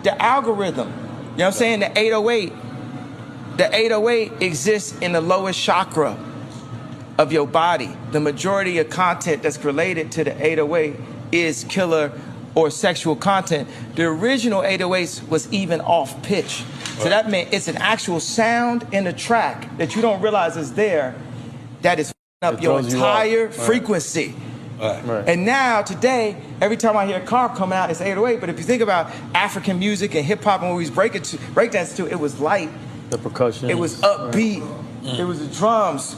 the algorithm. You know what I'm saying? The 808. The 808 exists in the lowest chakra of your body. The majority of content that's related to the 808 is killer or sexual content. The original 808s was even off pitch. So that meant it's an actual sound in the track that you don't realize is there that is up your entire frequency. Right. And now, today, every time I hear a car come out, it's 808. But if you think about African music and hip hop and what we was breakdance to, it was light. The percussion. It was upbeat. It was the drums.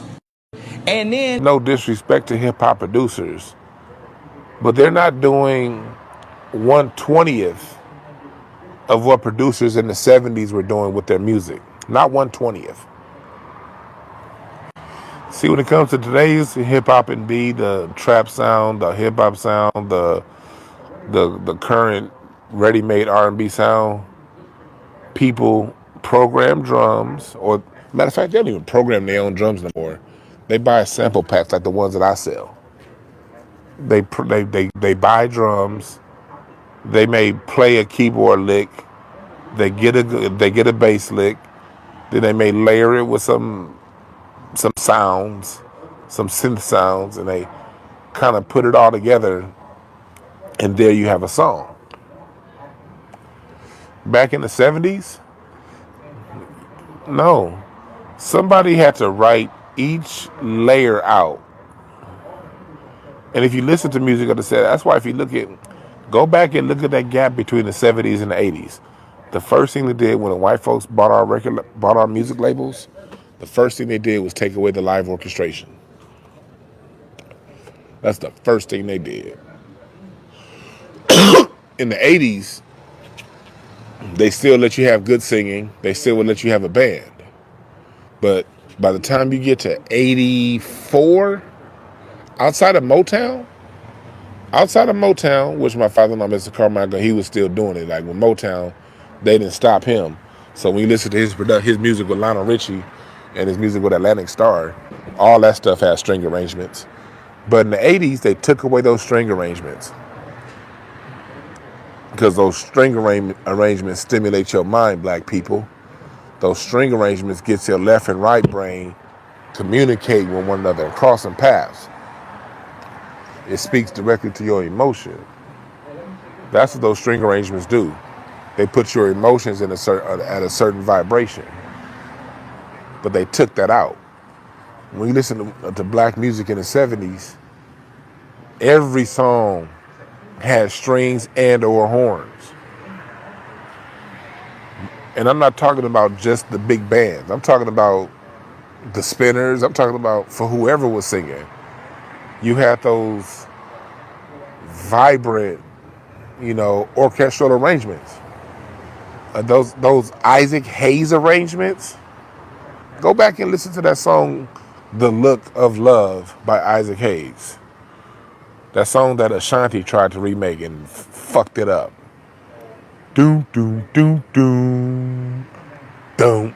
And then... No disrespect to hip hop producers, but they're not doing 1/20th of what producers in the 70s were doing with their music. Not 1/20th. See, when it comes to today's hip hop and B, the trap sound, the hip hop sound, the current ready-made R&B sound, people program drums, or matter of fact, they don't even program their own drums anymore. They buy sample packs like the ones that I sell. They buy drums. They may play a keyboard lick. They get a bass lick. Then they may layer it with some sounds, some synth sounds, and they kind of put it all together, and there you have a song. Back in the 70s, no. Somebody had to write each layer out. And if you listen to music of the 70s, that's why if you go back and look at that gap between the 70s and the 80s. The first thing they did when the white folks bought our music labels, the first thing they did was take away the live orchestration. That's the first thing they did. In the 80s, they still let you have good singing. They still would let you have a band. But by the time you get to 84, outside of Motown, which my father-in-law, Mr. Carmichael, he was still doing it. Like with Motown, they didn't stop him. So when you listen to his music with Lionel Richie and his music with Atlantic Starr, all that stuff has string arrangements. But in the 80s, they took away those string arrangements because those string arrangements stimulate your mind, black people. Those string arrangements get your left and right brain communicating with one another and crossing paths. It speaks directly to your emotion. That's what those string arrangements do. They put your emotions at a certain vibration. But they took that out. When you listen to black music in the 70s, every song had strings and or horns. And I'm not talking about just the big bands. I'm talking about the spinners. I'm talking about for whoever was singing. You had those vibrant, orchestral arrangements. Those Isaac Hayes arrangements. Go back and listen to that song, "The Look of Love" by Isaac Hayes. That song that Ashanti tried to remake and fucked it up. Doom, doom, doom, doom. Doom,